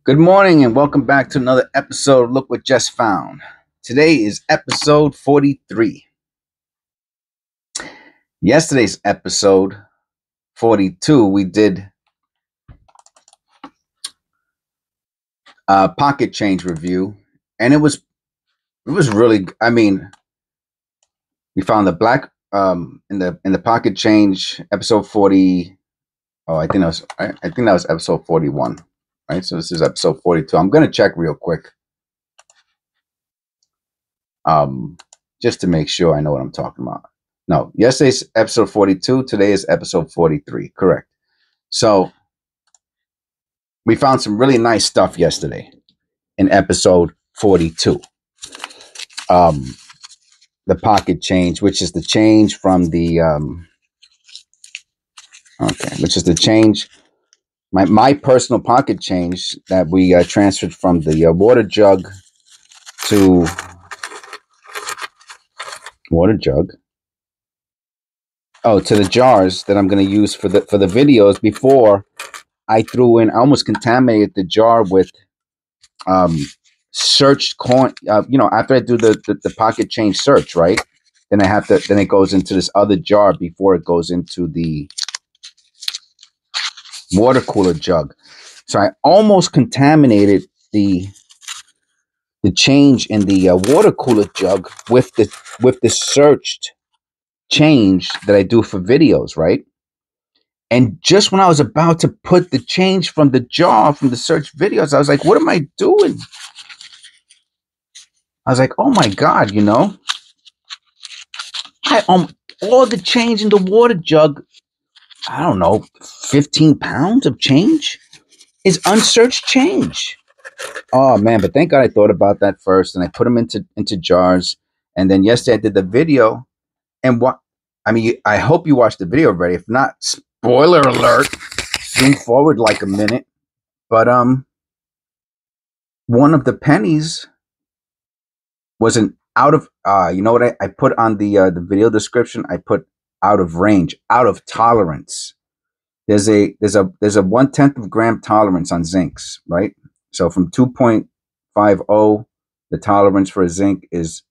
Good morning and welcome back to another episode of Look What Just Found. Today is episode 43. Yesterday's episode 42, we did a pocket change review, and it was really, we found the black in the pocket change episode 40. I think that was episode 41. Right, so this is episode 42. I'm gonna check real quick, just to make sure I know what I'm talking about. No, yesterday's episode 42. Today is episode 43. Correct. So we found some really nice stuff yesterday in episode 42. The pocket change, which is the change from the which is the change. My personal pocket change that we transferred from the water jug to to the jars that I'm going to use for the videos. Before I almost contaminated the jar with searched coin. After I do the pocket change search, right? Then it goes into this other jar before it goes into the water cooler jug. So I almost contaminated the change in the water cooler jug with the searched change that I do for videos, right? And just when I was about to put the change from the jar from the search videos, I was like, what am I doing? I was like, oh my God, all the change in the water jug, I don't know, 15 pounds of change is unsearched change. Oh man, but thank God I thought about that first, and I put them into jars. And then yesterday I did the video, and I hope you watched the video already. If not, spoiler alert. Zoom forward like a minute. But one of the pennies was an out of you know what I put on the video description? I put out of range, out of tolerance. There's a 1/10 of gram tolerance on zincs, right? So from 2.50, the tolerance for a zinc is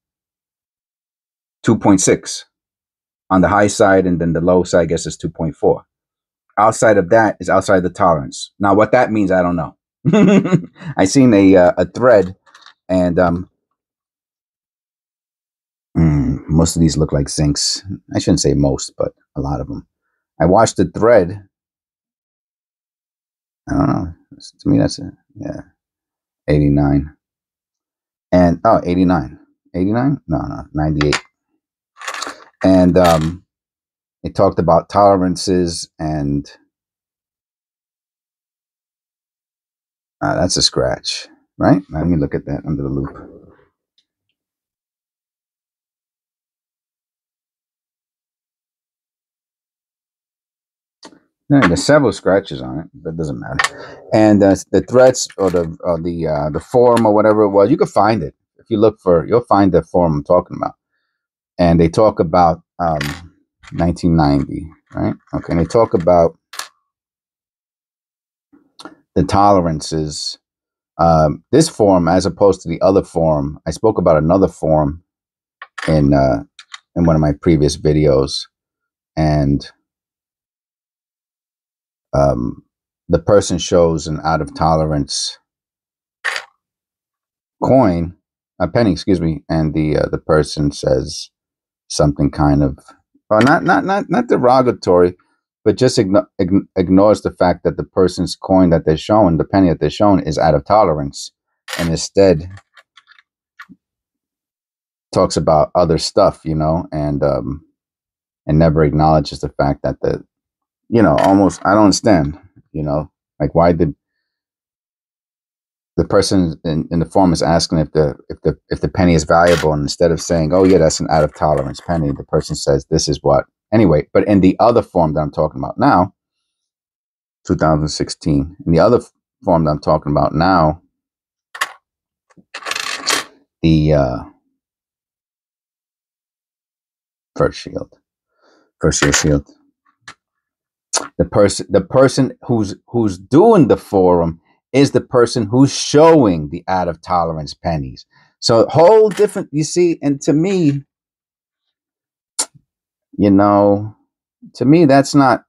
2.6 on the high side, and then the low side, I guess, is 2.4. Outside of that is outside the tolerance. Now, what that means, I don't know. I seen a thread, and most of these look like zincs. I shouldn't say most, but a lot of them. I watched the thread. I don't know. To me, that's 89. And 89. 89? No, 98. And it talked about tolerances, and that's a scratch, right? Let me look at that under the loop. No, there's several scratches on it, but it doesn't matter. And the threads or the forum or whatever it was, you can find it. If you look you'll find the forum I'm talking about. And they talk about 1990, right? Okay, and they talk about the tolerances. This forum, as opposed to the other forum, I spoke about another forum in one of my previous videos, and the person shows an out of tolerance coin, a penny, excuse me, and the person says something kind of, well, not derogatory, but just ignores the fact that the person's coin that they're showing, the penny that they're showing, is out of tolerance, and instead talks about other stuff, and never acknowledges the fact that almost, I don't understand, like, why did the person in the forum is asking if the penny is valuable, and instead of saying, oh yeah, that's an out of tolerance penny, the person says this is what. Anyway, but in the other form that I'm talking about now, 2016, in the other form that I'm talking about now, the first year shield, the person who's doing the forum is the person who's showing the out of tolerance pennies. So whole different, you see, and to me, you know, to me, that's not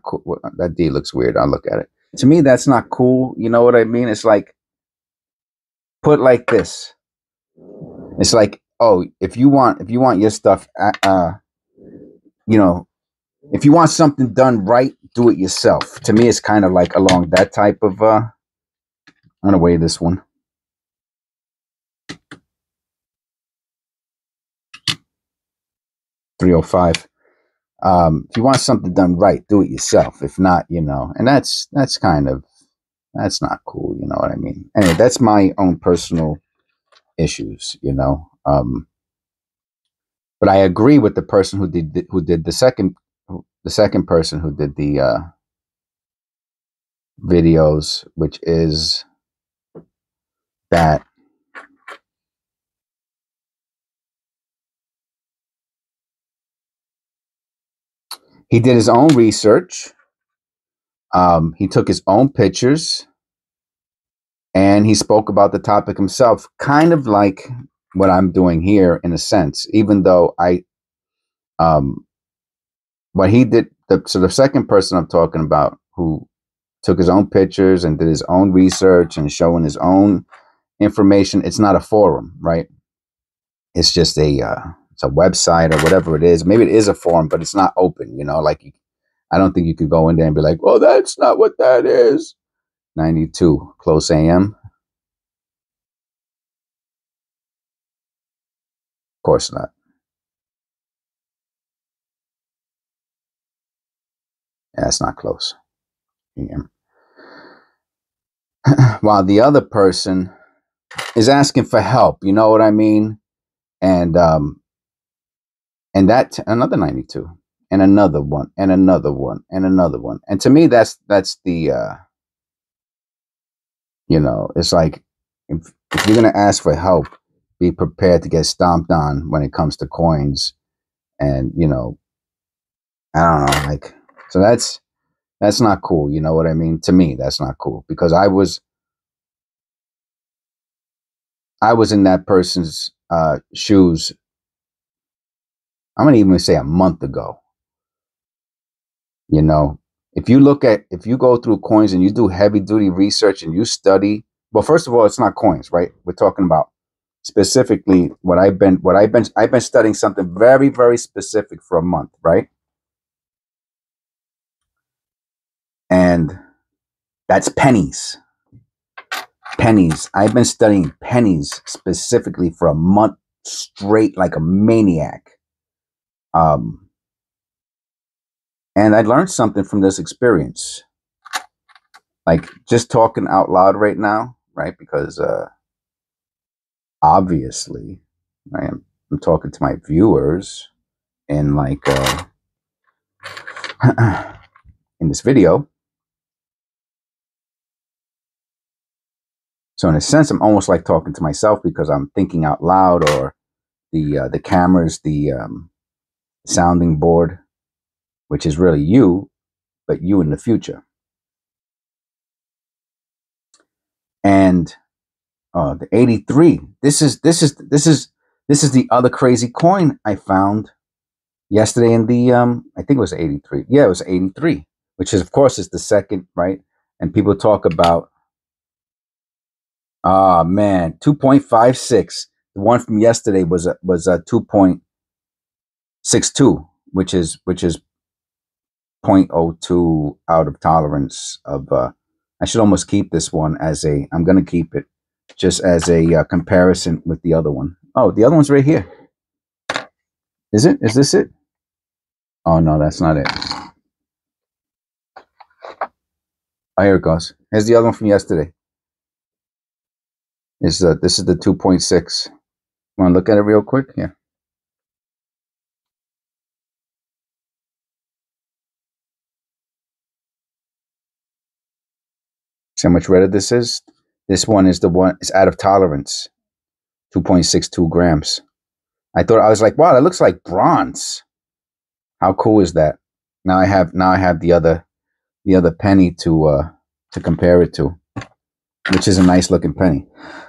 cool. That D looks weird. I'll look at it. To me, that's not cool. You know what I mean? It's like, put like this. It's like, oh, if you want your stuff, you know, if you want something done right, do it yourself. To me, it's kind of like along that type of, I'm going to weigh this one. $305. If you want something done right, do it yourself. If not, you know, and that's kind of, that's not cool. You know what I mean? Anyway, that's my own personal issues, you know. But I agree with the person who did the second person who did the videos, which is that he did his own research. He took his own pictures and he spoke about the topic himself, kind of like what I'm doing here in a sense, even though what he did, so the second person I'm talking about who took his own pictures and did his own research and showing his own information, it's not a forum, right? It's just it's a website or whatever it is. Maybe it is a forum, but it's not open, you know, like I don't think you could go in there and be like, oh, that's not what that is. 92, close AM. Of course not. Yeah, that's not close. AM. While the other person is asking for help, you know what I mean? And that another 92, and another one, and another one, and another one. And to me, that's the you know, it's like if you're gonna ask for help, be prepared to get stomped on when it comes to coins. And you know, I don't know, like, so that's not cool. You know what I mean? To me, that's not cool, because I was in that person's shoes. I'm gonna even say a month ago. You know, if you go through coins and you do heavy duty research and you study, well, first of all, it's not coins, right? We're talking about specifically I've been studying something very, very specific for a month, right? And that's pennies. Pennies. I've been studying pennies specifically for a month straight, like a maniac. And I learned something from this experience. Like, just talking out loud right now, right? Because obviously, I'm talking to my viewers in like in this video. So in a sense, I'm almost like talking to myself, because I'm thinking out loud, or the cameras, the sounding board, which is really you, but you in the future. And the 83. This is the other crazy coin I found yesterday in the I think it was 83. Yeah, it was 83, which is, of course, is the second, right? And people talk about, man, 2.56. The one from yesterday was a 2.62, which is 0.02 out of tolerance of I should almost keep this one as I'm going to keep it just as a comparison with the other one. Oh, the other one's right here. Is it? Is this it? Oh, no, that's not it. Oh, here it goes. Here's the other one from yesterday. This is the 2.6. Want to look at it real quick? Yeah. See how much redder this is? This one is it's out of tolerance. 2.62 grams. I was like, wow, that looks like bronze. How cool is that? Now I have the other penny to compare it to. which is a nice looking penny.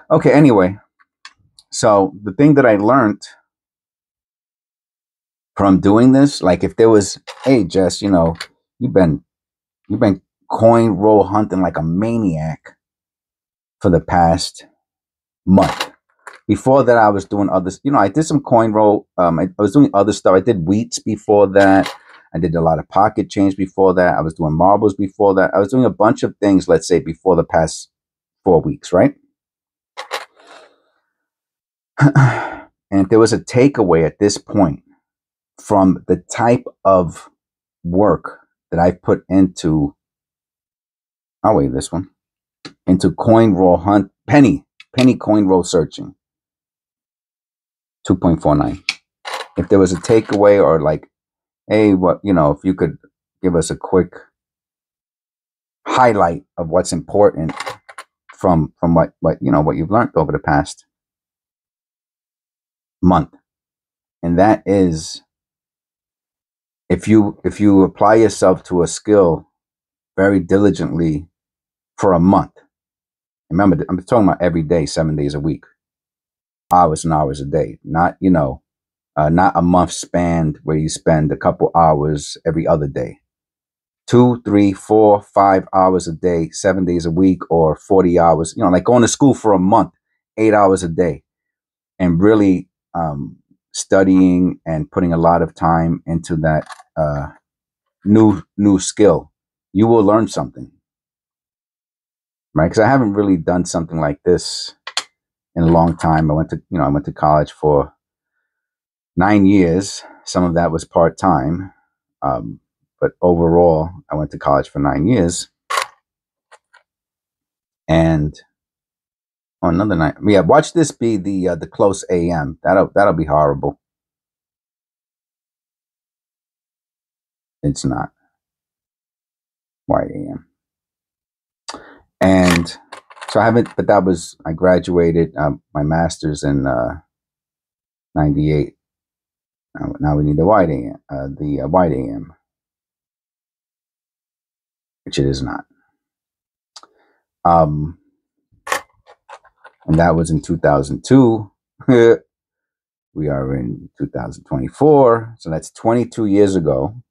Okay, anyway, so the thing that I learned from doing this, like if there was, hey Jess, you know, you've been coin roll hunting like a maniac for the past month. Before that, I was doing other, you know, I did some coin roll. I was doing other stuff. I did wheats before that. I did a lot of pocket change before that. I was doing marbles before that. I was doing a bunch of things, let's say, before the past 4 weeks, right? And if there was a takeaway at this point from the type of work that I put into, I'll wait this one, into coin roll hunt, penny coin roll searching, 2.49. If there was a takeaway or like, hey, what, you know, if you could give us a quick highlight of what's important from what you know, what you've learned over the past month. And that is, if you apply yourself to a skill very diligently for a month, remember, I'm talking about every day, 7 days a week, hours and hours a day, not, you know, not a month spanned where you spend a couple hours every other day. 2, 3, 4, 5 hours a day, 7 days a week, or 40 hours, you know, like going to school for a month, 8 hours a day, and really studying and putting a lot of time into that new skill. You will learn something, right? Because I haven't really done something like this in a long time. I went to college for 9 years. Some of that was part-time. But overall, I went to college for 9 years. And on another night, yeah, watch this be the close AM. That'll be horrible. It's not wide AM. And so I haven't, but I graduated my master's in 98. Now we need the wide AM, wide AM, which it is not. And that was in 2002. We are in 2024, so that's 22 years ago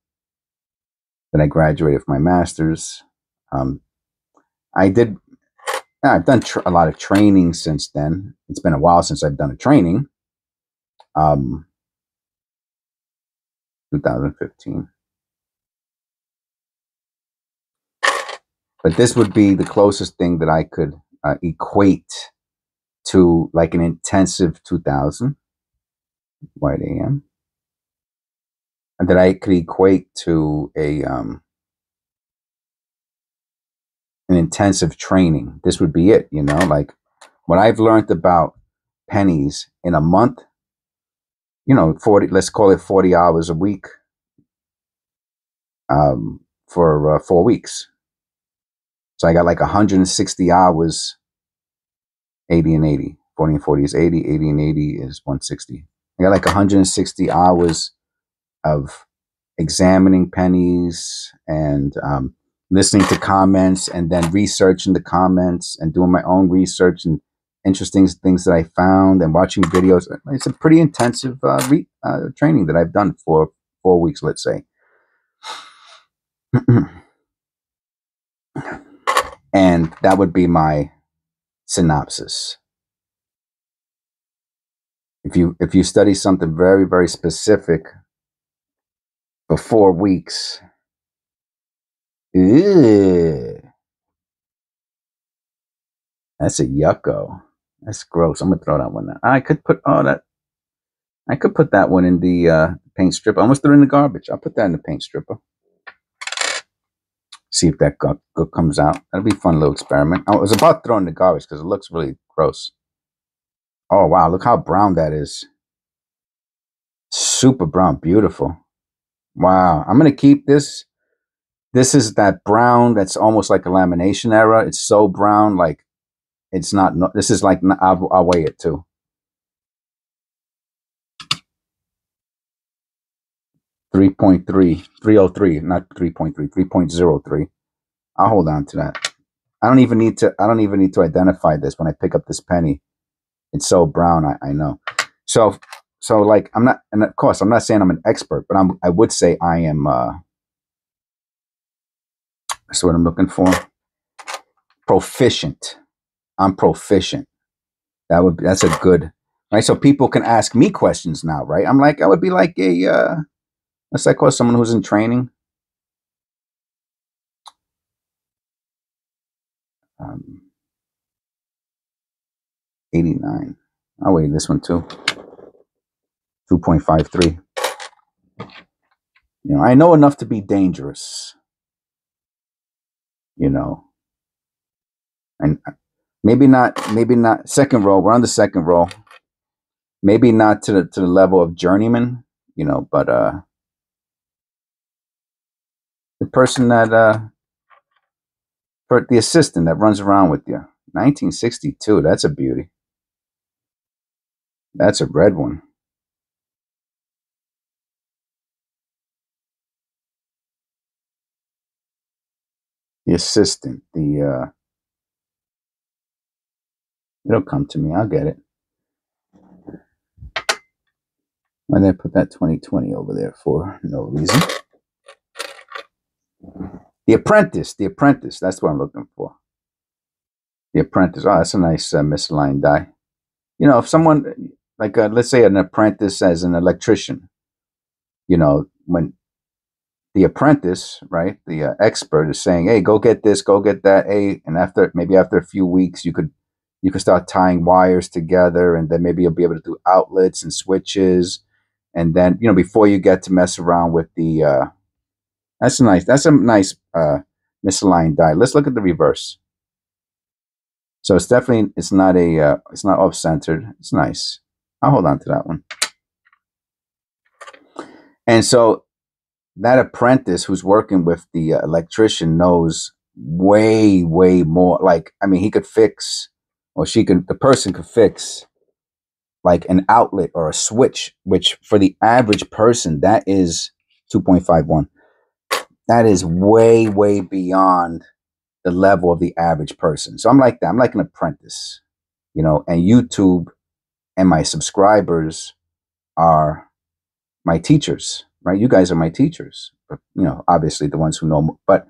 that I graduated with my master's. I've done a lot of training since then. It's been a while since I've done a training. 2015. But this would be the closest thing that I could equate to like an intensive 2000 wide AM, and that I could equate to an intensive training. This would be it, you know, like what I've learned about pennies in a month, you know, 40, let's call it 40 hours a week, for 4 weeks. So I got like 160 hours, 80 and 80. 40 and 40 is 80, 80 and 80 is 160. I got like 160 hours of examining pennies and listening to comments and then researching the comments and doing my own research and interesting things that I found and watching videos. It's a pretty intensive training that I've done for 4 weeks, let's say. And that would be my synopsis. If you study something very, very specific for 4 weeks, ew, that's a yucko. That's gross. I'm gonna throw that one out. I could put that one in the paint stripper. I almost threw it in the garbage. I'll put that in the paint stripper. See if that comes out. That'll be a fun little experiment. I was about throwing the garbage because it looks really gross. Oh wow, look how brown that is. Super brown, beautiful. Wow, I'm gonna keep this. This is that brown that's almost like a lamination era. It's so brown, like it's not. This is like I'll weigh it too. 3.3, 303, not 3.3, 3.03. I'll hold on to that. I don't even need to identify this when I pick up this penny. It's so brown. I know. So like I'm not, and of course I'm not saying I'm an expert, but I would say I am. That's what I'm looking for. Proficient. I'm proficient. That's a good, right? So people can ask me questions now, right? I would be like a what's that called? Someone who's in training. 89. Oh wait, this one too. 2.53. I know enough to be dangerous. And maybe not second row. We're on the second row. Maybe not to the level of journeyman, but the person that the assistant that runs around with you. 1962. That's a beauty. That's a red one. The assistant. It'll come to me. I'll get it. Why did I put that 2020 over there for? No reason. The Apprentice. The Apprentice. That's what I'm looking for. The Apprentice. Oh, that's a nice misaligned die. If someone, like, let's say an apprentice as an electrician, when the apprentice, right, the expert is saying, hey, go get this, go get that, hey, and after a few weeks, you could start tying wires together, and then maybe you'll be able to do outlets and switches, and then before you get to mess around with the that's a nice misaligned die. Let's look at the reverse. So it's not off centered. It's nice. I'll hold on to that one. And so that apprentice who's working with the electrician knows way, way more. Like, he could fix, or the person could fix like an outlet or a switch, which for the average person, that is 2.51. That is way, way beyond the level of the average person. So I'm like that. I'm like an apprentice, and YouTube and my subscribers are my teachers, right? You guys are my teachers, but obviously the ones who know. But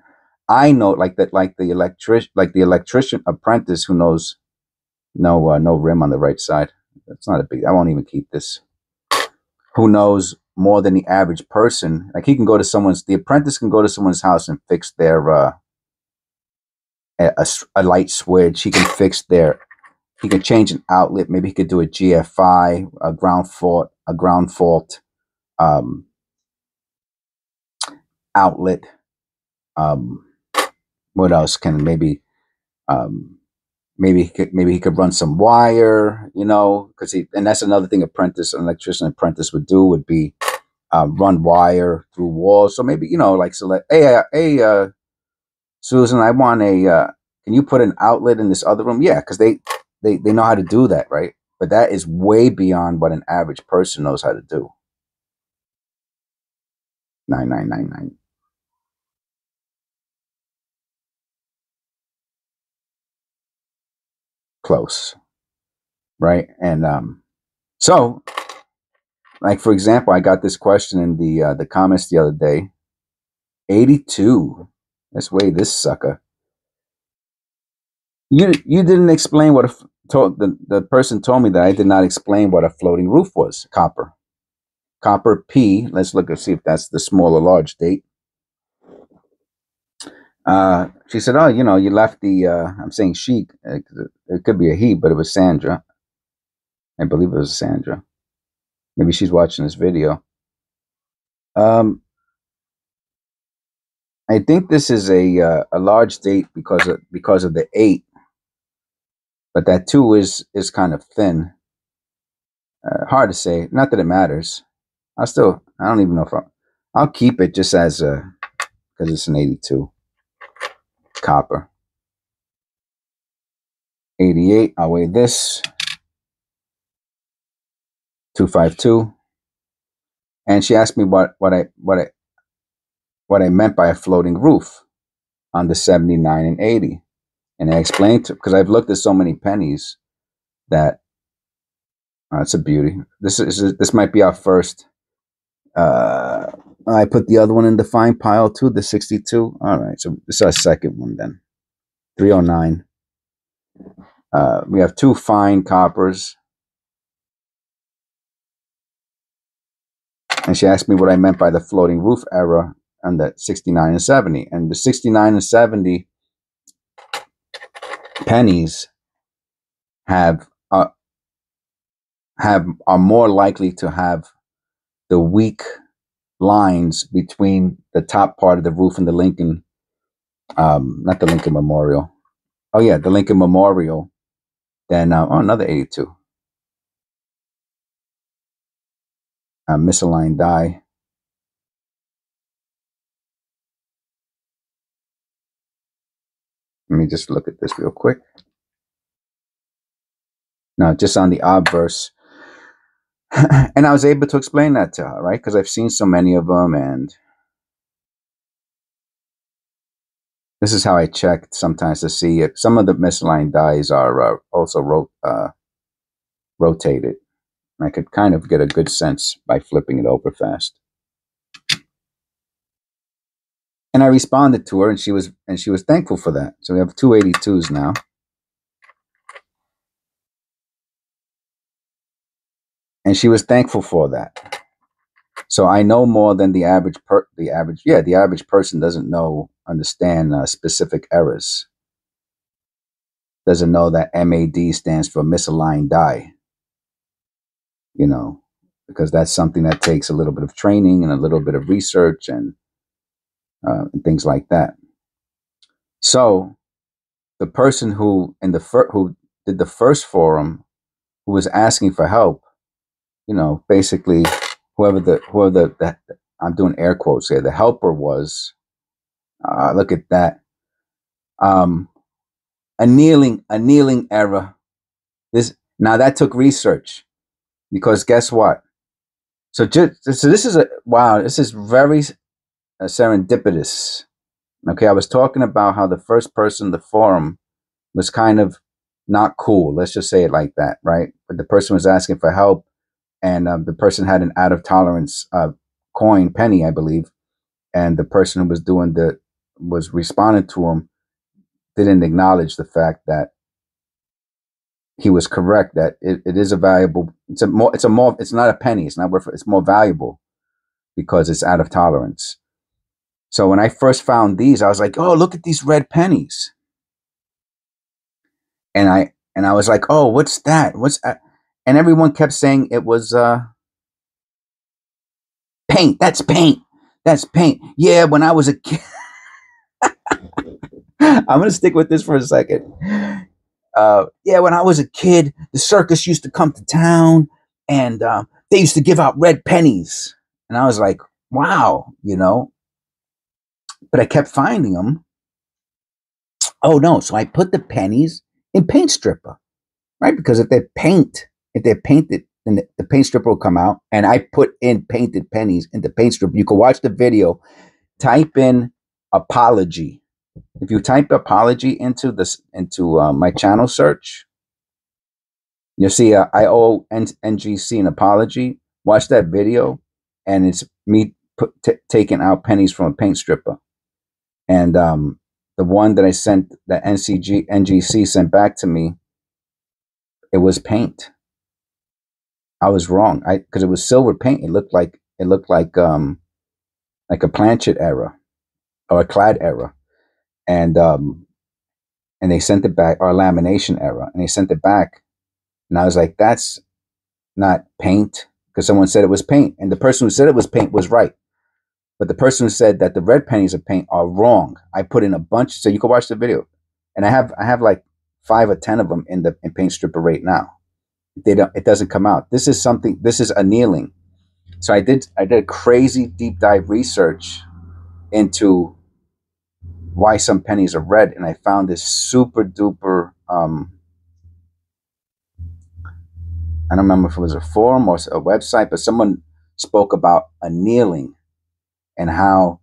I know, like the electrician apprentice who knows no rim on the right side. That's not a big. I won't even keep this. Who knows more than the average person? Like the apprentice can go to someone's house and fix their a light switch. He can he can change an outlet. Maybe he could do a GFI, a ground fault outlet. What else can maybe he could run some wire, because and that's another thing an electrician apprentice would do, would be run wire through walls. So maybe like select, hey, Susan, I want can you put an outlet in this other room? Yeah, because they know how to do that, right? But that is way beyond what an average person knows how to do. 9999. Close, right? And so, like, for example, I got this question in the comments the other day. 82. Let's weigh this sucker. You didn't explain what the person told me that I did not explain what a floating roof was. Copper P. Let's look and see if that's the small or large date. She said, oh, you left the, I'm saying she, it could be a he, but it was Sandra. I believe it was Sandra. Maybe she's watching this video. I think this is a large date because of the 8, but that 2 is kind of thin. Hard to say. Not that it matters. I don't even know if I'll keep it just as because it's an 82. Copper. 88. I'll weigh this. 252. And she asked me what I meant by a floating roof on the 79 and 80. And I explained to, because I've looked at so many pennies that it's a beauty. This might be our first. I put the other one in the fine pile too, the 62. All right, so this is our second one then. 309. We have two fine coppers. And she asked me what I meant by the floating roof error on the 69 and 70. And the 69 and 70 pennies are more likely to have the weak lines between the top part of the roof and the Lincoln, not the Lincoln Memorial. Oh yeah, the Lincoln Memorial. Then another 82. Misaligned die. Let me just look at this real quick. No, just on the obverse. And I was able to explain that to her, right? Because I've seen so many of them, and this is how I checked sometimes to see if some of the misaligned dies are also rotated. I could kind of get a good sense by flipping it over fast. And I responded to her, and she was thankful for that. So we have 282s now. And she was thankful for that. So I know more than the average person doesn't understand specific errors. Doesn't know that MAD stands for misaligned die. You know, because that's something that takes a little bit of training and a little bit of research and things like that. So the person who did the first forum, who was asking for help, you know, basically whoever the I'm doing air quotes here, the helper was, look at that, annealing error. Now that took research, because guess what? So this is this is very serendipitous. Okay, I was talking about how the first person in the forum was kind of not cool. Let's just say it like that, right? But the person was asking for help, and the person had an out of tolerance coin, penny, I believe, and the person who was responding to him didn't acknowledge the fact that he was correct, that it is a valuable. It's not a penny. It's not worth. It's more valuable because it's out of tolerance. So when I first found these, I was like, "Oh, look at these red pennies," and I was like, "Oh, what's that? What's that?" And everyone kept saying it was paint. That's paint. That's paint. Yeah, when I was a kid. I'm going to stick with this for a second. Yeah, when I was a kid, the circus used to come to town, and they used to give out red pennies. And I was like, wow, you know. But I kept finding them. Oh, no. So I put the pennies in paint stripper, right? Because if they're painted, then the paint stripper will come out. And I put in painted pennies in the paint stripper. You can watch the video. Type in apology. If you type apology into my channel search, you'll see I owe NGC an apology. Watch that video, and it's me taking out pennies from a paint stripper. And the one that I sent, that NGC sent back to me, it was paint. I was wrong. Because it was silver paint. It looked like a planchet error or a clad error. And they sent it back, or a lamination error, and they sent it back. And I was like, that's not paint, because someone said it was paint. And the person who said it was paint was right. But the person who said that the red pennies are paint are wrong. I put in a bunch, so you can watch the video. And I have like 5 or 10 of them in paint stripper right now. It doesn't come out. This is annealing. So I did a crazy deep dive research into why some pennies are red, and I found this super duper I don't remember if it was a forum or a website, but someone spoke about annealing and how,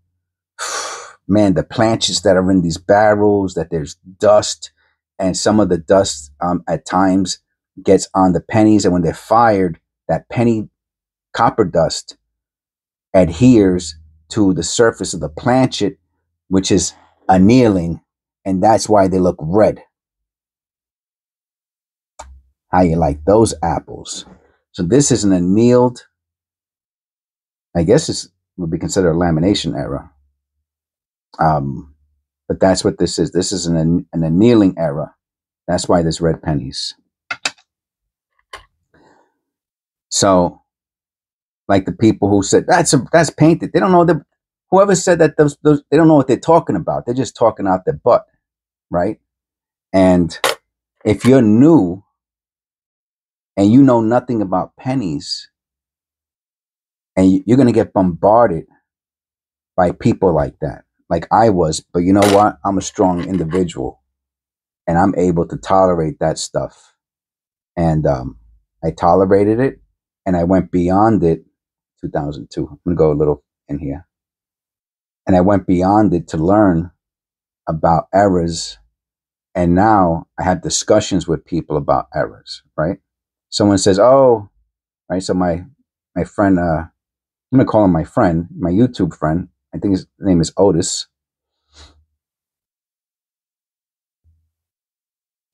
man, the planches that are in these barrels, that there's dust, and some of the dust at times gets on the pennies, and when they're fired, that penny copper dust adheres to the surface of the planchet, which is annealing, and that's why they look red. How you like those apples? So this is an annealed, I guess this would be considered a lamination error. But that's what this is. This is an annealing error. That's why there's red pennies. So, like the people who said that's painted, they don't know that. Whoever said that those they don't know what they're talking about. They're just talking out their butt, right? And if you're new and you know nothing about pennies, and you're gonna get bombarded by people like that, like I was. But you know what? I'm a strong individual, and I'm able to tolerate that stuff. And I tolerated it, and I went beyond it. 2002. I'm gonna go a little in here. And I went beyond it to learn about errors. And now I have discussions with people about errors, right? Someone says, oh, right. So my friend, I'm going to call him my friend, my YouTube friend. I think his name is Otis.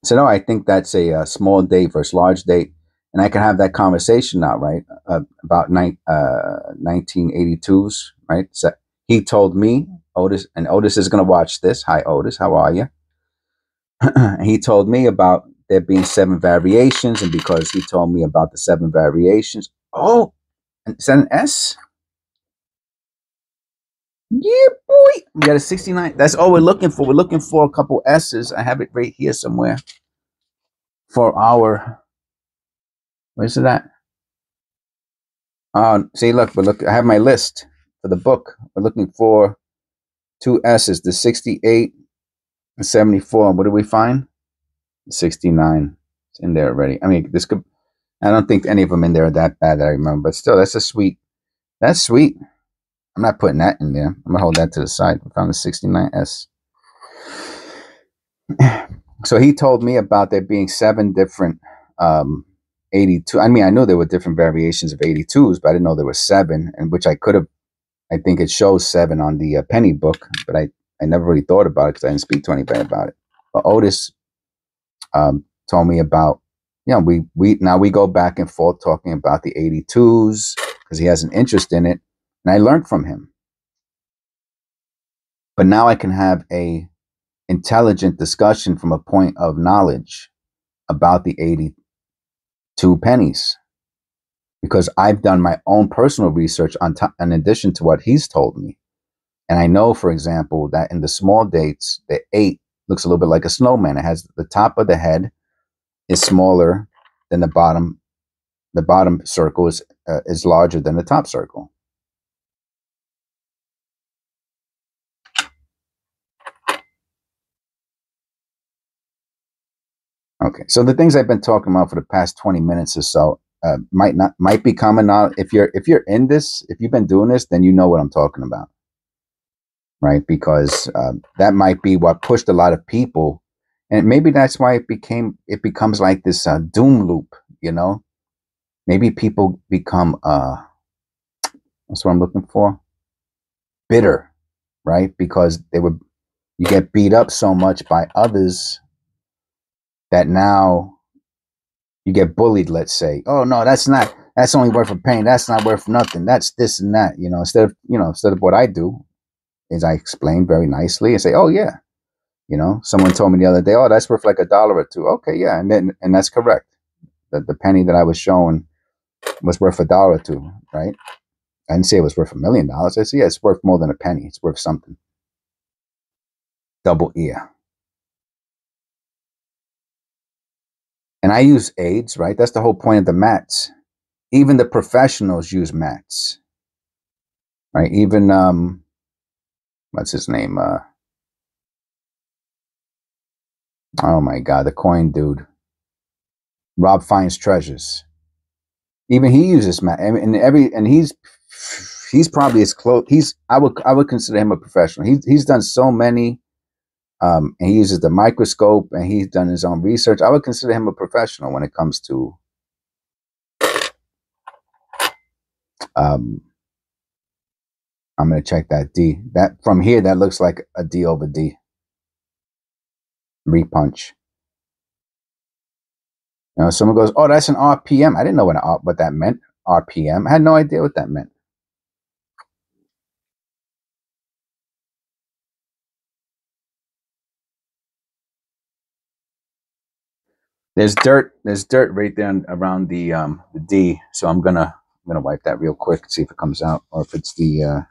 Said, oh, I think that's a small date versus large date. And I can have that conversation now, right? About 1982s, right? So he told me, Otis, and Otis is going to watch this. Hi, Otis. How are you? And he told me about there being 7 variations. And because he told me about the 7 variations, oh, is that an S? Yeah, boy. We got a 69. That's all we're looking for. We're looking for a couple S's. I have it right here somewhere for our, where's it at? See, look, I have my list for the book. We're looking for 2 S's, the 68 and 74. What do we find? 69. It's in there already. I mean, this could, I don't think any of them in there are that bad that I remember, but still, that's sweet. I'm not putting that in there. I'm going to hold that to the side. We found the 69S. So he told me about there being 7 different 82. I mean, I knew there were different variations of 82s, but I didn't know there were 7, and which I could have, I think it shows 7 on the penny book, but I never really thought about it because I didn't speak to anybody about it. But Otis told me about, you know, now we go back and forth talking about the 82s because he has an interest in it, and I learned from him. But now I can have a intelligent discussion from a point of knowledge about the 82 pennies, because I've done my own personal research in addition to what he's told me. And I know, for example, that in the small dates, the 8 looks a little bit like a snowman. It has the top of the head is smaller than the bottom. The bottom circle is larger than the top circle. Okay, so the things I've been talking about for the past 20 minutes or so might be common knowledge. If you're in this, if you've been doing this, then you know what I'm talking about, right? Because that might be what pushed a lot of people, and maybe that's why it becomes like this doom loop, you know. Maybe people become that's what I'm looking for, bitter, right? Because you get beat up so much by others that now you get bullied, let's say. Oh no, that's only worth a penny. That's not worth nothing. That's this and that. You know, instead of what I do is I explain very nicely and say, oh yeah, you know, someone told me the other day, oh, that's worth like $1 or $2. Okay, yeah, and that's correct. The penny that I was showing was worth $1 or $2, right? I didn't say it was worth $1 million. I said, yeah, it's worth more than a penny. It's worth something. Double ear. And I use aids, right? That's the whole point of the mats. Even the professionals use mats, right? Even, what's his name? Oh my God, the coin dude. Rob Finds Treasures. Even he uses mat, and he's probably as close. I would consider him a professional. He's done so many And he uses the microscope, and he's done his own research. I would consider him a professional when it comes to I'm going to check that D. That from here, that looks like a D over D. Repunch. You know, someone goes, "Oh, that's an RPM." I didn't know what that meant. RPM. I had no idea what that meant. There's dirt. There's dirt right there around the D. So I'm gonna wipe that real quick and see if it comes out, or if it's the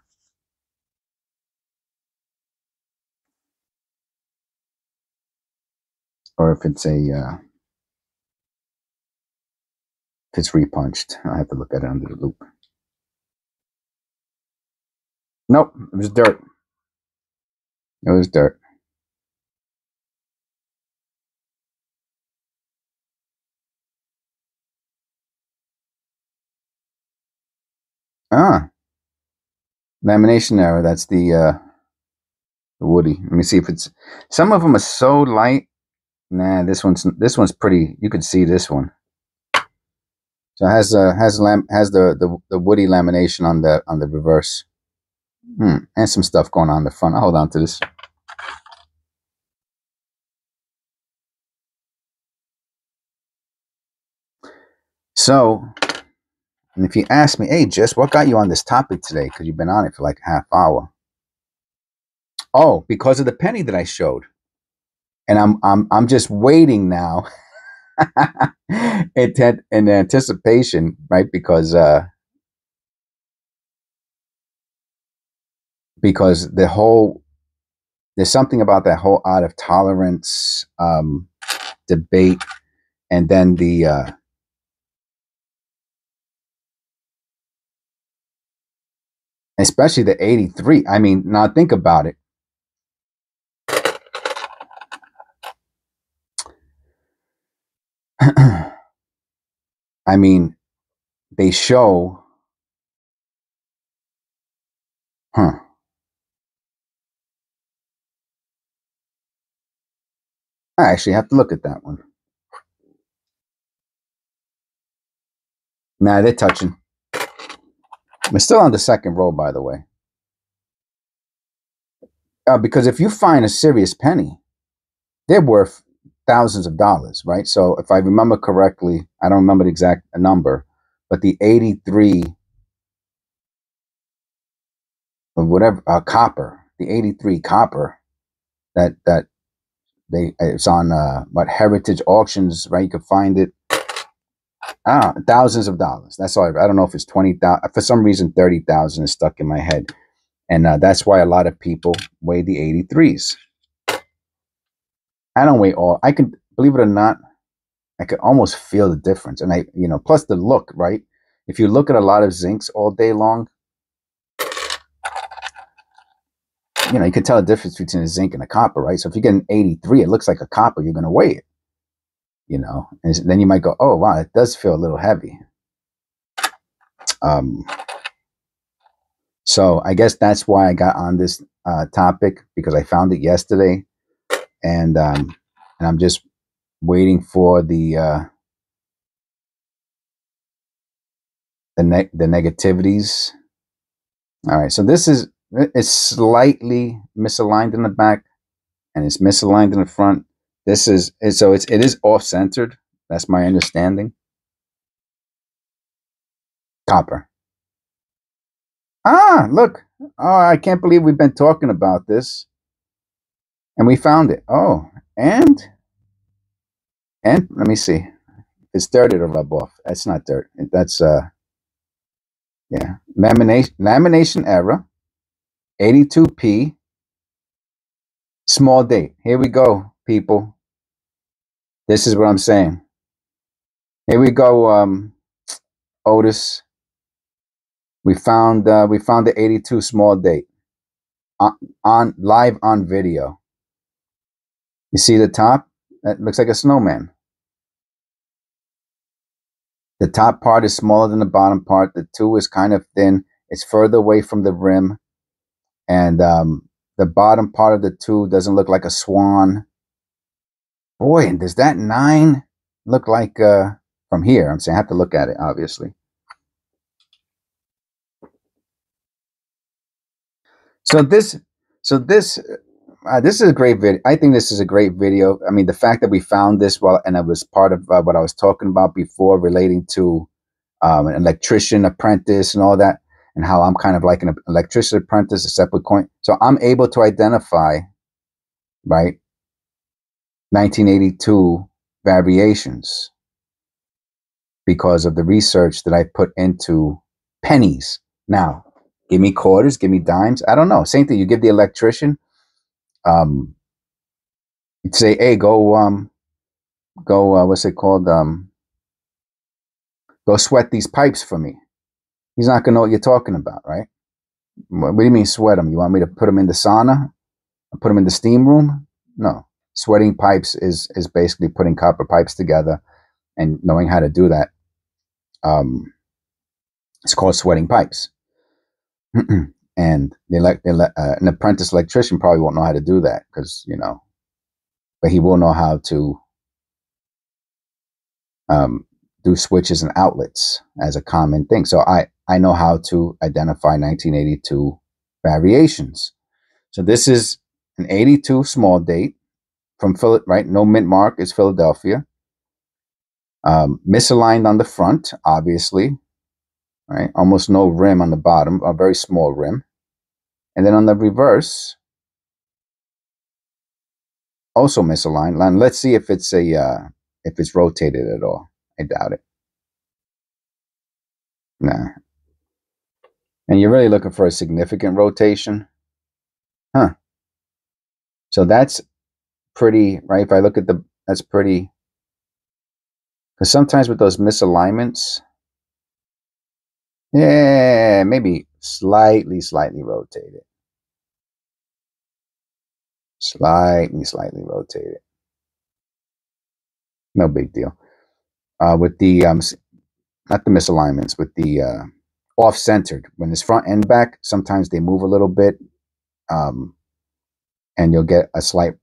or if it's if it's repunched. I have to look at it under the loop. Nope, it was dirt. It was dirt. Ah, lamination error. That's the woody. Let me see if it's. Some of them are so light. Nah, this one's pretty. You can see this one. So it has the woody lamination on the reverse. And some stuff going on in the front. I'll hold on to this. So, and if you ask me, hey, Jess, what got you on this topic today? Because you've been on it for like a half hour. Oh, because of the penny that I showed, and I'm just waiting now, in anticipation, right? Because there's something about that whole out of tolerance debate, and then especially the 83. I mean, now think about it. I mean, they show, I actually have to look at that one. Nah, they're touching. We're still on the second row, by the way. Because if you find a serious penny, they're worth thousands of dollars, right? So if I remember correctly, I don't remember the exact number, but the 83 of whatever copper, the 83 copper that it's on what Heritage Auctions, right? You can find it. Thousands of dollars. That's all. I don't know if it's 20,000. For some reason, 30,000 is stuck in my head, and that's why a lot of people weigh the 83s. I don't weigh all. I can, believe it or not, I could almost feel the difference, and plus the look, right? If you look at a lot of zincs all day long, you can tell the difference between a zinc and a copper, right? So if you get an 83, it looks like a copper, you're going to weigh it, and then you might go, oh, wow, it does feel a little heavy. So I guess that's why I got on this topic, because I found it yesterday, and I'm just waiting for the negativities. All right, so it's slightly misaligned in the back, and it's misaligned in the front. It is off-centered. That's my understanding. Copper. Look. Oh, I can't believe we've been talking about this, and we found it. Oh, and let me see. It's dirt, it'll rub off. That's not dirt. That's yeah, lamination error. 82p. Small date. Here we go, people. This is what I'm saying. Here we go, Otis. We found the 82 small date on live on video. You see the top? That looks like a snowman. The top part is smaller than the bottom part. The 2 is kind of thin. It's further away from the rim, and the bottom part of the 2 doesn't look like a swan. Boy, and does that 9 look like, from here, I'm saying I have to look at it, obviously. So this is a great video. I think this is a great video. I mean, the fact that we found this and it was part of what I was talking about before relating to an electrician apprentice and all that, and how I'm kind of like an electrician apprentice, except with coin. So I'm able to identify, right, 1982 variations because of the research that I put into pennies. Now, give me quarters, give me dimes. I don't know. Same thing. You give the electrician, you'd say, hey, go, what's it called? Go sweat these pipes for me. He's not going to know what you're talking about, right? What do you mean sweat them? You want me to put them in the sauna? Put them in the steam room? No. Sweating pipes is basically putting copper pipes together and knowing how to do that. It's called sweating pipes. And an apprentice electrician probably won't know how to do that because, but he will know how to do switches and outlets as a common thing. So I know how to identify 1982 variations. So this is an 82 small date from right? No mint mark is Philadelphia. Misaligned on the front, obviously, right? Almost no rim on the bottom, a very small rim. And then on the reverse, also misaligned. And let's see if it's if it's rotated at all. I doubt it. Nah. And you're really looking for a significant rotation? Huh. So that's pretty, right? If I look at that's pretty, because sometimes with those misalignments, yeah, maybe slightly rotated. Slightly rotated. No big deal. With the, not the misalignments, with the off-centered. When it's front and back, sometimes they move a little bit, and you'll get a slight,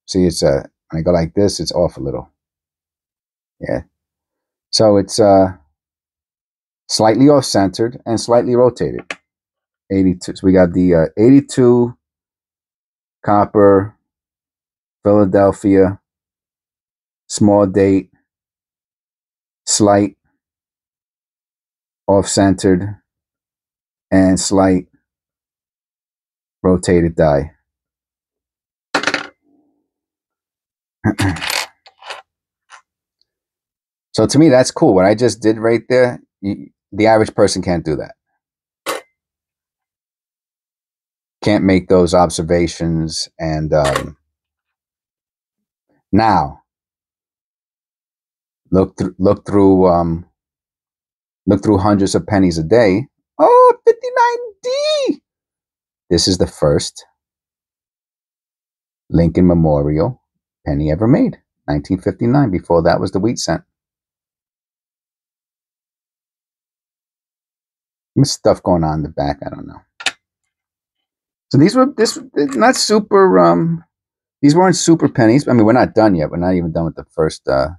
see, it's when I go like this, it's off a little. Yeah. So it's slightly off-centered and slightly rotated. 82. So we got the 82 copper Philadelphia small date, slight off-centered and slight rotated die. So to me, that's cool. What I just did right there, the average person can't do that. Can't make those observations. And now, look through hundreds of pennies a day. Oh, 59D. This is the first Lincoln Memorial penny ever made, 1959. Before that was the wheat cent. There's stuff going on in the back. I don't know. So these were not super. These weren't super pennies. I mean, we're not done yet. We're not even done with the first. The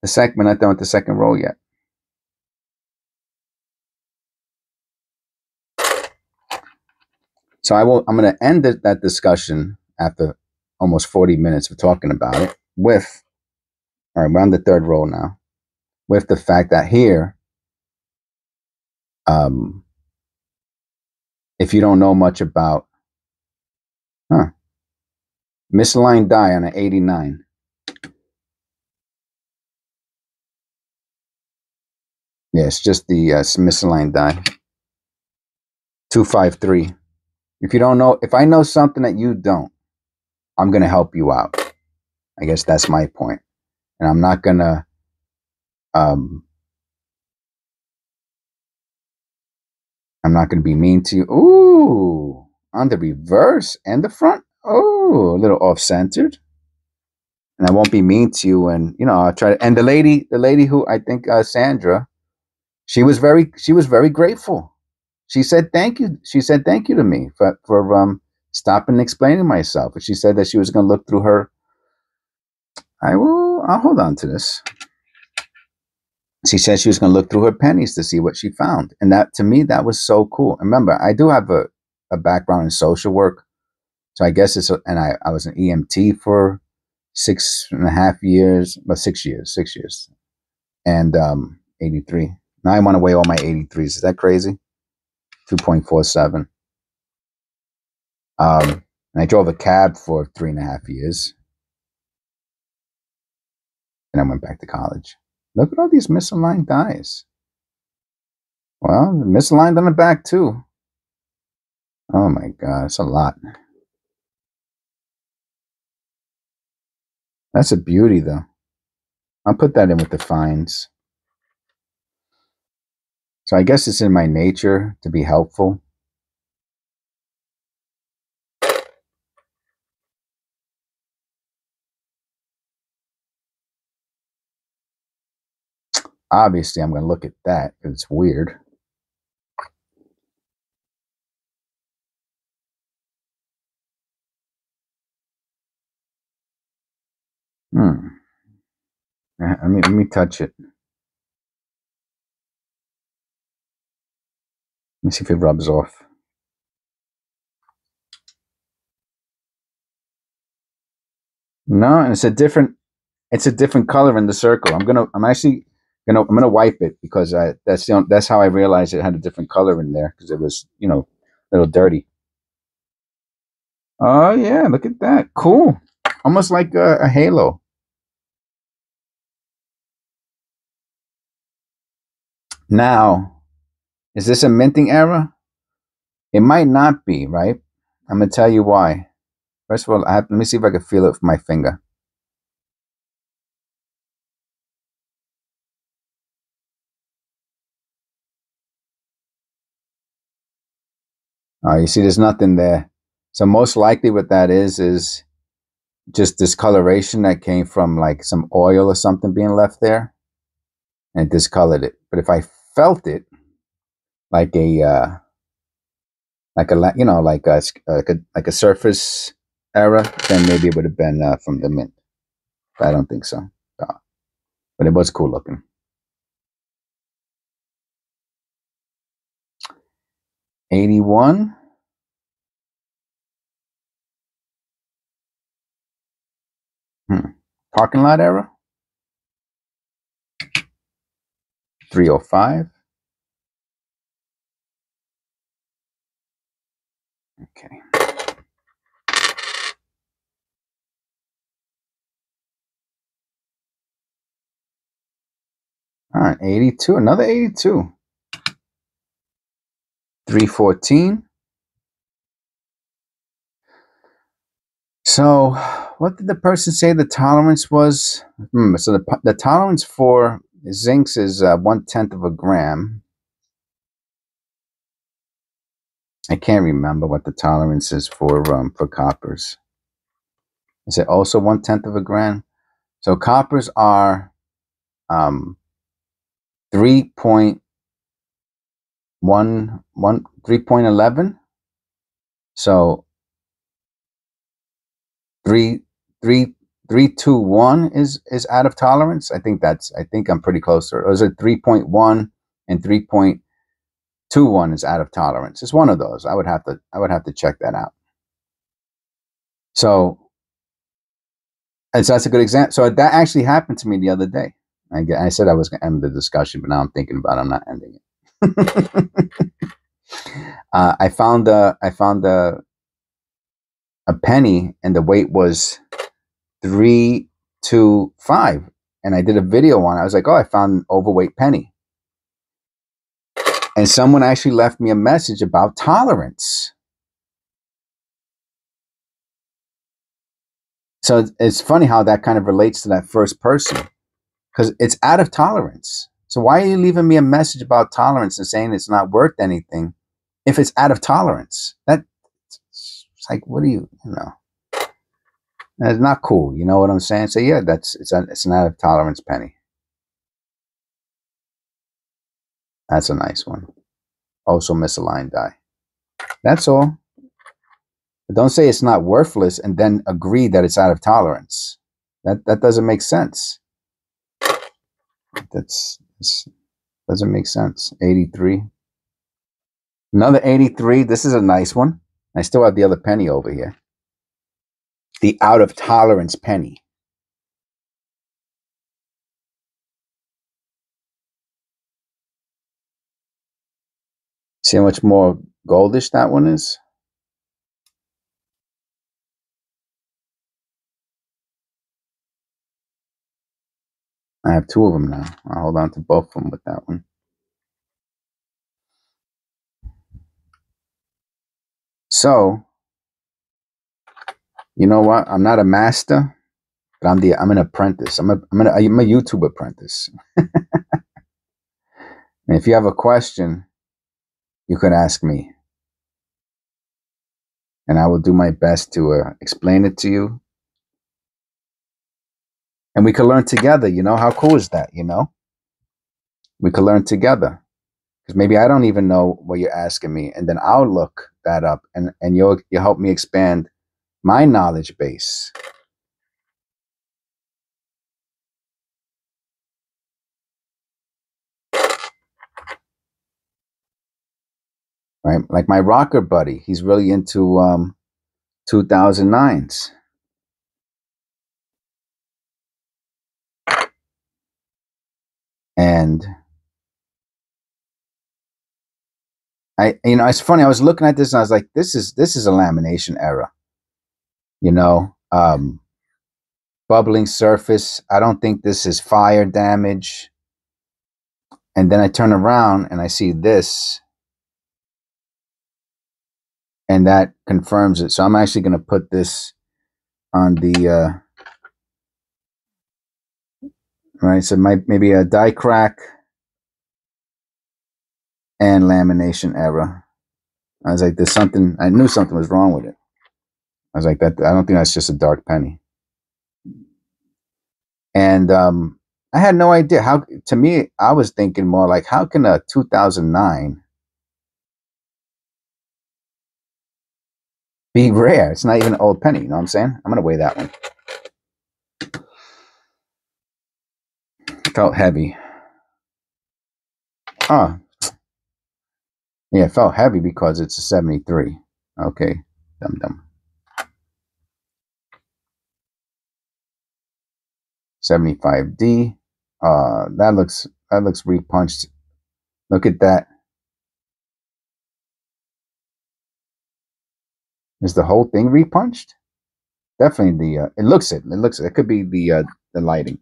second. We're not done with the second row yet. So I'm going to end that discussion after almost 40 minutes of talking about it with. All right, we're on the third row now. With the fact that here, if you don't know much about, misaligned die on an 89. Yeah, it's just the misaligned die. 253. If you don't know, if I know something that you don't, I'm going to help you out. I guess that's my point. And I'm not going to, I'm not going to be mean to you. Ooh, on the reverse and the front. Oh, a little off-centered. And I won't be mean to you. And, I'll try to, and the lady who I think, Sandra, she was very grateful. She said thank you. She said thank you to me for stopping and explaining myself. And she said that she was going to look through her. I'll hold on to this. She said she was going to look through her pennies to see what she found. And that, to me, that was so cool. Remember, I do have a background in social work. So I guess and I was an EMT for 6.5 years, but 6 years, and 83. Now I want to weigh all my 83s. Is that crazy? 2.47. And I drove a cab for 3.5 years. And I went back to college. Look at all these misaligned dies. Well, misaligned on the back too. Oh my God, it's a lot. That's a beauty though. I'll put that in with the fines. So I guess it's in my nature to be helpful. Obviously, I'm going to look at that because it's weird. Let me touch it. Let me see if it rubs off. No, and it's a different color in the circle. I'm gonna wipe it because that's how I realized it had a different color in there because it was, a little dirty. Oh yeah, look at that. Cool. Almost like a halo. Now, is this a minting error? It might not be, right? I'm gonna tell you why. First of all, let me see if I can feel it with my finger. You see, there's nothing there. So most likely what that is just discoloration that came from like some oil or something being left there, and it discolored it. But if I felt it like a surface error, then maybe it would have been from the mint. But I don't think so. But it was cool looking. $81. Parking lot error. $305. Okay. All right, 82. Another 82. $314. So, what did the person say the tolerance was? So the tolerance for zincs is 1/10 of a gram. I can't remember what the tolerance is for coppers. Is it also 1/10 of a gram? So coppers are 3.11. So 3.21 is out of tolerance. I think I'm pretty close to it. Or is it 3.1 and 3.21 is out of tolerance? It's one of those. I would have to check that out. So that's a good example. So that actually happened to me the other day. I said I was going to end the discussion, but now I'm thinking about it. I'm not ending it. I found a penny, and the weight was 325, and I did a video on it. I was like, oh, I found an overweight penny, and someone actually left me a message about tolerance. So it's funny how that kind of relates to that first person, because it's out of tolerance. So why are you leaving me a message about tolerance and saying it's not worth anything if it's out of tolerance? It's like, what do you know? That's not cool. You know what I'm saying? So yeah, it's an out of tolerance penny. That's a nice one. Also misaligned die. That's all. But don't say it's not worthless and then agree that it's out of tolerance. That doesn't make sense. That's doesn't make sense. 83. Another 83. This is a nice one. I still have the other penny over here. The out of tolerance penny. See how much more goldish that one is? I have two of them now. I'll hold on to both of them with that one. So, you know what? I'm not a master, but I'm an apprentice. I'm a YouTube apprentice. And if you have a question, you could ask me, and I will do my best to explain it to you. And we can learn together. You know, how cool is that? You know, we can learn together, because maybe I don't even know what you're asking me, and then I'll look that up, and you'll help me expand my knowledge base. Right? Like my rocker buddy, he's really into 2009s. And you know, it's funny. I was looking at this and I was like, this is a lamination error. You know, bubbling surface. I don't think this is fire damage. And then I turn around and I see this, and that confirms it. So I'm actually going to put this on the right. So maybe a die crack and lamination error. I was like, there's something. I knew something was wrong with it. I was like, that. I don't think that's just a dark penny. And I had no idea how. To me, I was thinking more like, how can a 2009 be rare? It's not even an old penny. You know what I'm saying? I'm gonna weigh that one. Felt heavy. Oh, yeah, it felt heavy because it's a 73. Okay, dum. 75D. That looks repunched. Look at that. Is the whole thing repunched? Definitely the. It looks it. It looks it. It could be the lighting.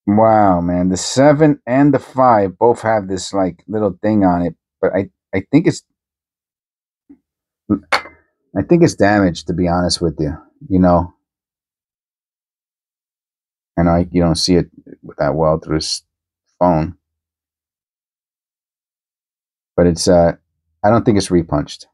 Wow, man, the 7 and the 5 both have this like little thing on it, but I think it's damaged, to be honest with you. You know, and you don't see it that well through this phone, but it's I don't think it's repunched.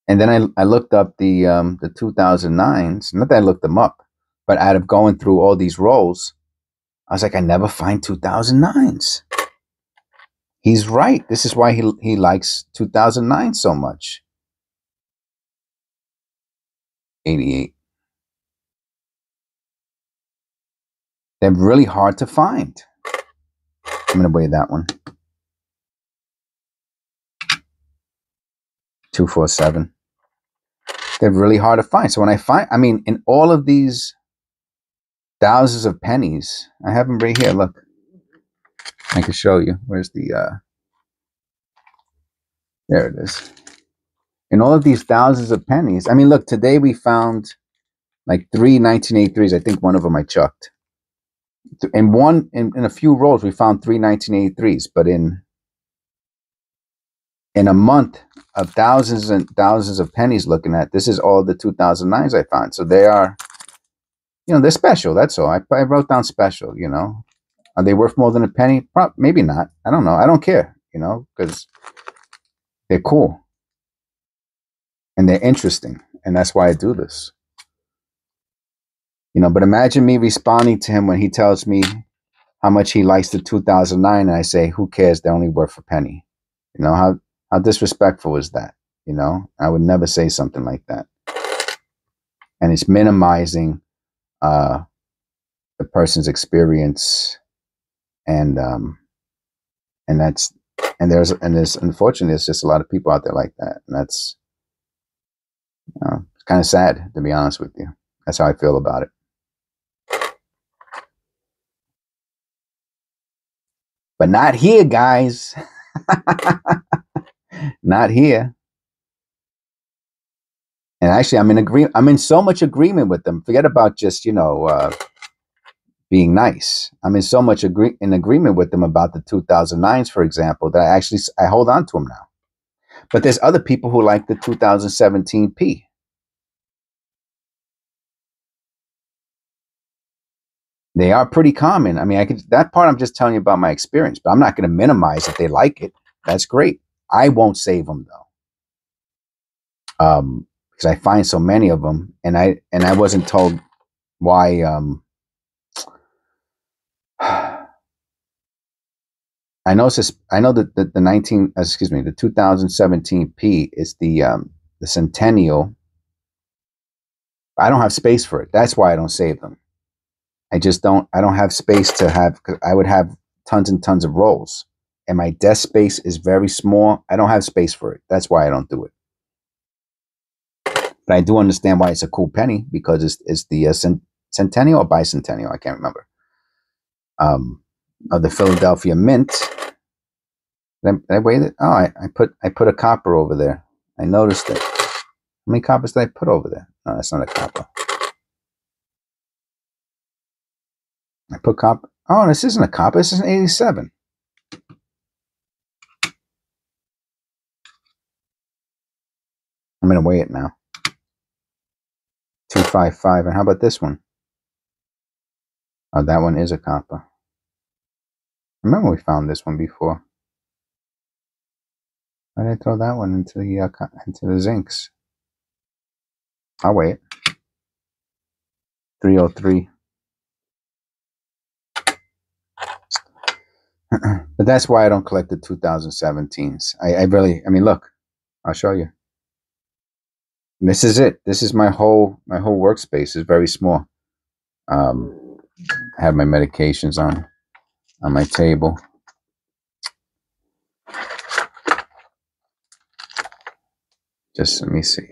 And then I looked up the 2009s. Not that I looked them up, but out of going through all these rolls, I was like, I never find 2009s. He's right. This is why he likes 2009 so much. 88. They're really hard to find. I'm going to weigh that one. 247. They're really hard to find. So when I find, I mean, in all of these thousands of pennies, I have them right here. Look, I can show you. Where's the, there it is. In all of these thousands of pennies, I mean, look, today we found like 3 1983s. I think one of them I chucked. In a few rolls, we found 3 1983s, but in a month of thousands and thousands of pennies looking at, this is all the 2009s I found. So they are, you know, they're special. That's all. I wrote down special, you know. Are they worth more than a penny? Maybe not. I don't know. I don't care, you know, because they're cool. and they're interesting, and that's why I do this. You know, but imagine me responding to him when he tells me how much he likes the 2009, and I say, "Who cares? They're only worth a penny." You know how disrespectful is that? You know, I would never say something like that, and it's minimizing the person's experience, and that's there's unfortunately there's just a lot of people out there like that, and that's it's kind of sad, to be honest with you. That's how I feel about it. But not here, guys. Not here. And actually, I'm in agreement. I'm in so much agreement with them. Forget about just, you know, being nice. I'm in so much in agreement with them about the 2009s, for example, that I hold on to them now. But there's other people who like the 2017 P. They are pretty common. I mean, that part I'm just telling you about my experience, but I'm not going to minimize if they like it. That's great. I won't save them though. Because I find so many of them, and I wasn't told why. I know that the 2017 P is the Centennial. I don't have space for it. That's why I don't save them. I don't have space to have. I would have tons and tons of rolls, and my desk space is very small. I don't have space for it. That's why I don't do it. But I do understand why it's a cool penny, because it's the Centennial or Bicentennial. I can't remember. Of the Philadelphia Mint. Did I weigh it? Oh, I put a copper over there. I noticed it. How many coppers did I put over there? No, that's not a copper. I put copper. Oh, this isn't a copper. This is an 87. I'm going to weigh it now. 255. And how about this one? Oh, that one is a copper. I remember we found this one before. Why did I throw that one into the zincs? I'll weigh it. 303. But that's why I don't collect the 2017s. I mean, look, I'll show you. This is it. This is my whole workspace. Is very small. I have my medications on my table. Just let me see.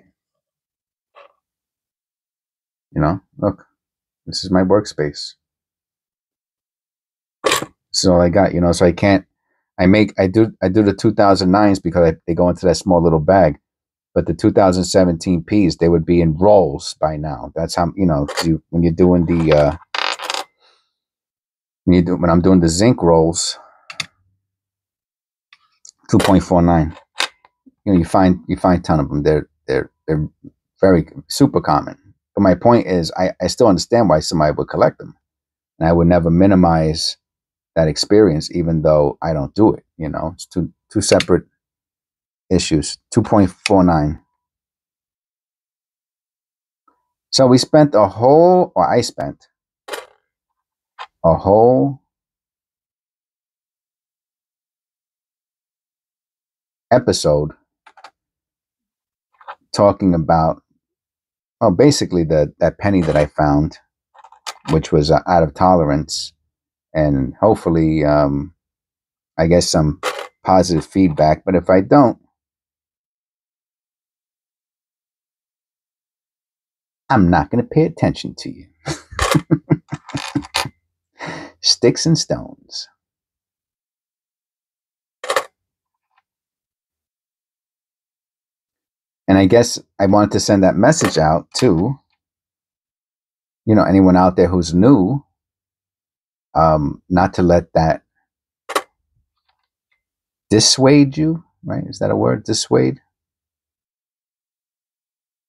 You know, look, this is my workspace. This is all I got. You know, so I can't. I do the 2009s because they go into that small little bag. But the 2017 Ps, they would be in rolls by now. That's how, you know, when you're doing the when I'm doing the zinc rolls, 2.49. You know, you find a ton of them. They're very super common. But my point is, I still understand why somebody would collect them, and I would never minimize that experience, even though I don't do it. You know, it's two separate issues. 2.49. So I spent a whole episode talking about, basically that penny that I found, which was out of tolerance, and hopefully, I guess some positive feedback. But if I don't, I'm not going to pay attention to you. Sticks and stones. And I guess I wanted to send that message out to, you know, anyone out there who's new, not to let that dissuade you, right? Is that a word? Dissuade?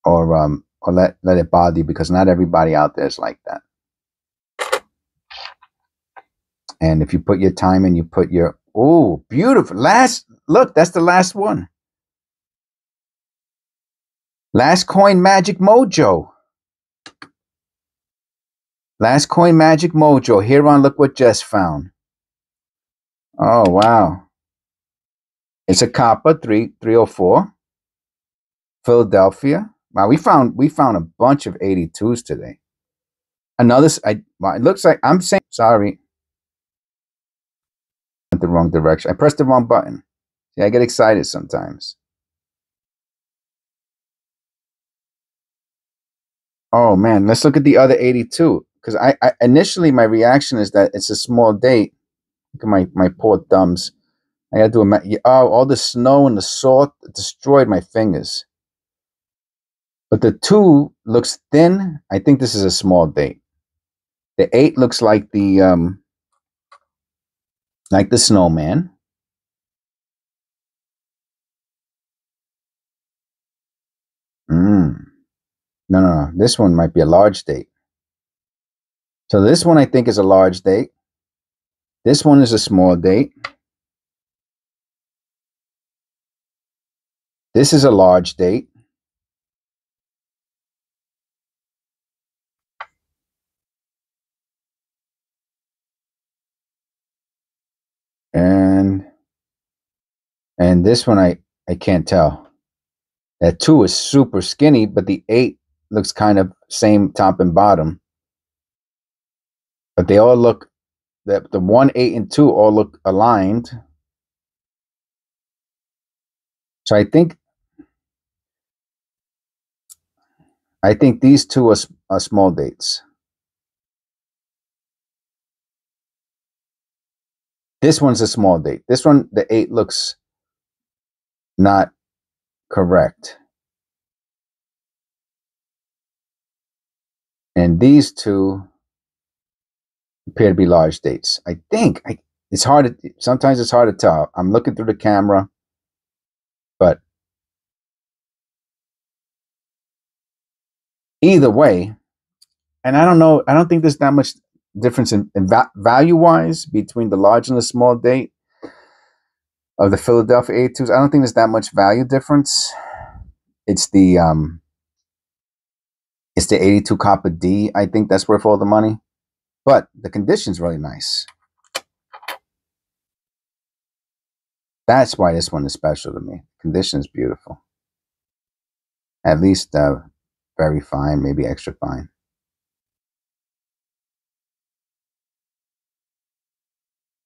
Or let it bother you, because not everybody out there is like that. And if you put your time in, you put your, oh, beautiful. Look, that's the last one. Last coin magic mojo. Last coin magic mojo. Here on look what Jess found. Oh wow. It's a copper 304. Philadelphia. Wow, we found a bunch of 82s today. Another well, it looks like I'm saying sorry. Went the wrong direction. I pressed the wrong button. See, I get excited sometimes. Oh man, let's look at the other 82. Because I initially my reaction is that it's a small date. Look at my poor thumbs. I gotta do all the snow and the salt destroyed my fingers. But the 2 looks thin. I think this is a small date. The 8 looks like the snowman. No. This one might be a large date. So this one I think is a large date. This one is a small date. This is a large date. And this one I can't tell. That 2 is super skinny, but the 8 looks kind of same top and bottom. But they all look, the 1, 8, and 2 all look aligned. So I think these 2 are small dates. This one's a small date. This one, the 8 looks not correct. And these 2 appear to be large dates. I think it's hard to, sometimes it's hard to tell. I'm looking through the camera, but either way, and I don't know, I don't think there's that much difference in value-wise between the large and the small date of the Philadelphia 82s. I don't think there's that much value difference. It's the 82 copper D. I think that's worth all the money. But the condition's really nice. That's why this one is special to me. Condition's beautiful. At least very fine, maybe extra fine.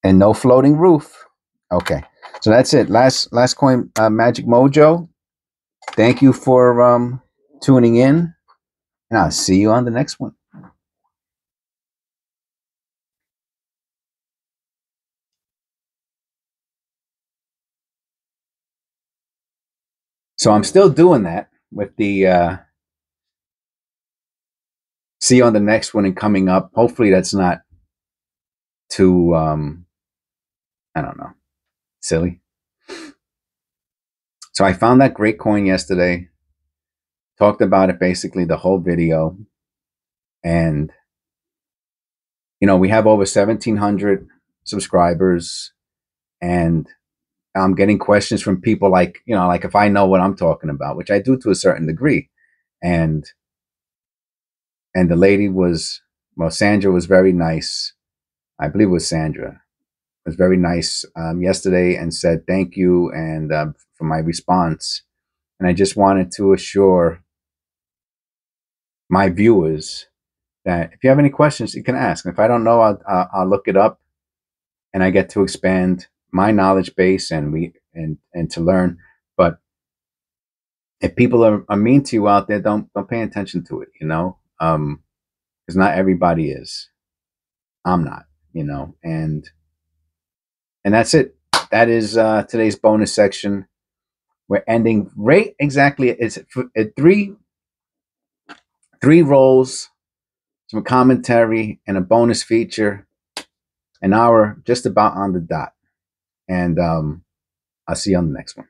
And no floating roof. Okay, so that's it. Last coin magic mojo. Thank you for tuning in, and I'll see you on the next one. So I'm still doing that with the see you on the next one and coming up. Hopefully that's not too I don't know, silly. So I found that great coin yesterday, talked about it basically the whole video, and you know, we have over 1,700 subscribers, and I'm getting questions from people like, you know, like if I know what I'm talking about, which I do to a certain degree. And the lady was, well, Sandra was very nice. I believe it was Sandra. Was very nice yesterday and said thank you and for my response. And I just wanted to assure my viewers that if you have any questions, you can ask. If I don't know, I'll look it up, and I get to expand my knowledge base and to learn. But if people are mean to you out there, don't pay attention to it, you know, because not everybody is. I'm not, you know, and that's it. That is today's bonus section. We're ending right exactly. It's three rolls, some commentary, and a bonus feature. An hour, just about on the dot. And I'll see you on the next one.